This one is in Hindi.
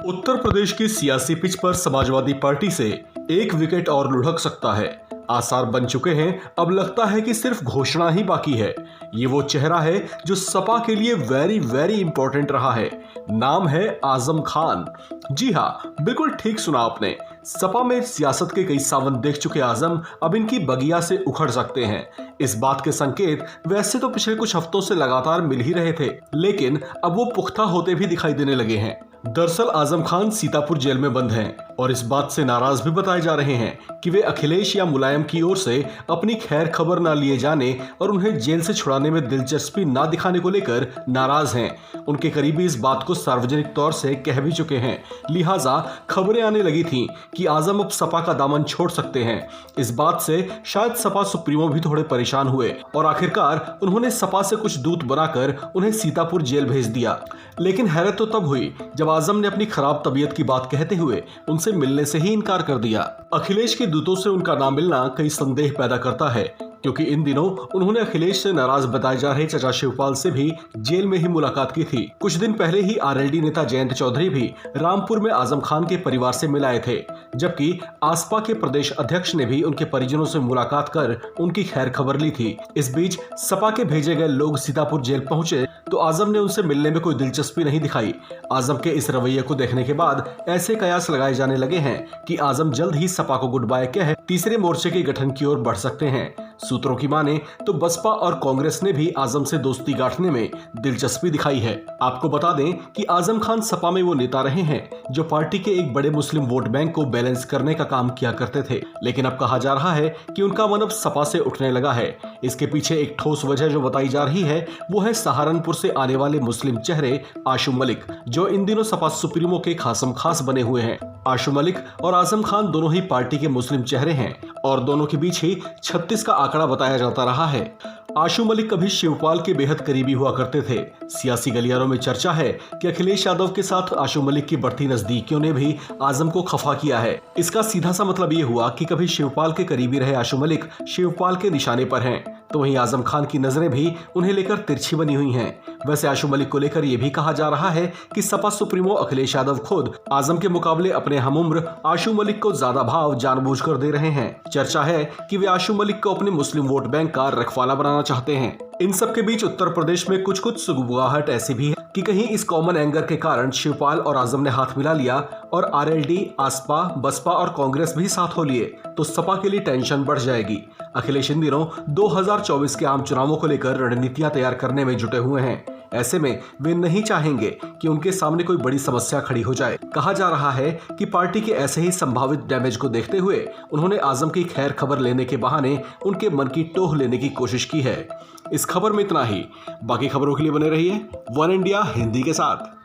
उत्तर प्रदेश की सियासी पिच पर समाजवादी पार्टी से एक विकेट और लुढ़क सकता है। आसार बन चुके हैं। अब लगता है कि सिर्फ घोषणा ही बाकी है। ये वो चेहरा है जो सपा के लिए वेरी वेरी इंपॉर्टेंट रहा है। नाम है आजम खान। जी हाँ, बिल्कुल ठीक सुना आपने। सपा में सियासत के कई सावन देख चुके आजम अब इनकी बगिया से उखड़ सकते हैं। इस बात के संकेत वैसे तो पिछले कुछ हफ्तों से लगातार मिल ही रहे थे, लेकिन अब वो पुख्ता होते भी दिखाई देने लगे हैं। दरअसल आजम खान सीतापुर जेल में बंद हैं और इस बात से नाराज भी बताए जा रहे हैं कि वे अखिलेश या मुलायम की ओर से अपनी खैर खबर ना लिए जाने और उन्हें जेल से छुड़ाने में दिलचस्पी ना दिखाने को लेकर नाराज हैं। उनके करीबी इस बात को सार्वजनिक तौर से कह भी चुके हैं। लिहाजा खबरें आने लगी थीं कि आजम अब सपा का दामन छोड़ सकते हैं। इस बात से शायद सपा सुप्रीमो भी थोड़े परेशान हुए और आखिरकार उन्होंने सपा से कुछ दूत बनाकर उन्हें सीतापुर जेल भेज दिया। लेकिन हैरत तो तब हुई जब आजम ने अपनी खराब तबीयत की बात कहते हुए उनसे मिलने से ही इनकार कर दिया। अखिलेश के दूतों से उनका ना मिलना कई संदेह पैदा करता है, क्योंकि इन दिनों उन्होंने अखिलेश से नाराज बताए जा रहे चाचा शिवपाल से भी जेल में ही मुलाकात की थी। कुछ दिन पहले ही आरएलडी नेता जयंत चौधरी भी रामपुर में आजम खान के परिवार से मिलाए थे, जबकि आसपा के प्रदेश अध्यक्ष ने भी उनके परिजनों से मुलाकात कर उनकी खैर खबर ली थी। इस बीच सपा के भेजे गए लोग सीतापुर जेल पहुंचे तो आजम ने उनसे मिलने में कोई दिलचस्पी नहीं दिखाई। आजम के इस रवैये को देखने के बाद ऐसे कयास लगाए जाने लगे हैं कि आजम जल्द ही सपा को गुड बाय कह तीसरे मोर्चे के गठन की ओर बढ़ सकते हैं। सूत्रों की माने तो बसपा और कांग्रेस ने भी आजम से दोस्ती गांठने में दिलचस्पी दिखाई है। आपको बता दें कि आजम खान सपा में वो नेता रहे हैं जो पार्टी के एक बड़े मुस्लिम वोट बैंक को बैलेंस करने का काम किया करते थे, लेकिन अब कहा जा रहा है कि उनका मन अब सपा से उठने लगा है। इसके पीछे एक ठोस वजह जो बताई जा रही है वो है सहारनपुर से आने वाले मुस्लिम चेहरे आशु मलिक, जो इन दिनों सपा सुप्रीमो के खासम खास बने हुए हैं। आशु मलिक और आजम खान दोनों ही पार्टी के मुस्लिम चेहरे हैं और दोनों के बीच ही 36 का आंकड़ा बताया जाता रहा है। आशु मलिक कभी शिवपाल के बेहद करीबी हुआ करते थे। सियासी गलियारों में चर्चा है कि अखिलेश यादव के साथ आशु मलिक की बढ़ती नजदीकियों ने भी आजम को खफा किया है। इसका सीधा सा मतलब ये हुआ कि कभी शिवपाल के करीबी रहे आशु मलिक शिवपाल के निशाने पर हैं, तो वहीं आजम खान की नजरें भी उन्हें लेकर तिरछी बनी हुई हैं। वैसे आशु मलिक को लेकर यह भी कहा जा रहा है कि सपा सुप्रीमो अखिलेश यादव खुद आजम के मुकाबले अपने हमउम्र आशु मलिक को ज्यादा भाव जानबूझकर दे रहे हैं। चर्चा है कि वे आशु मलिक को अपने मुस्लिम वोट बैंक का रखवाला बनाना चाहते हैं। इन सब के बीच उत्तर प्रदेश में कुछ सुगबुगाहट ऐसी भी है कि कहीं इस कॉमन एंगर के कारण शिवपाल और आजम ने हाथ मिला लिया और आरएलडी, आसपा, बसपा और कांग्रेस भी साथ हो लिए तो सपा के लिए टेंशन बढ़ जाएगी। अखिलेश इन दिनों 2024 के आम चुनावों को लेकर रणनीतियां तैयार करने में जुटे हुए हैं। ऐसे में वे नहीं चाहेंगे कि उनके सामने कोई बड़ी समस्या खड़ी हो जाए। कहा जा रहा है कि पार्टी के ऐसे ही संभावित डैमेज को देखते हुए उन्होंने आजम की खैर खबर लेने के बहाने उनके मन की टोह लेने की कोशिश की है। इस खबर में इतना ही। बाकी खबरों के लिए बने रहिए वन इंडिया हिंदी के साथ।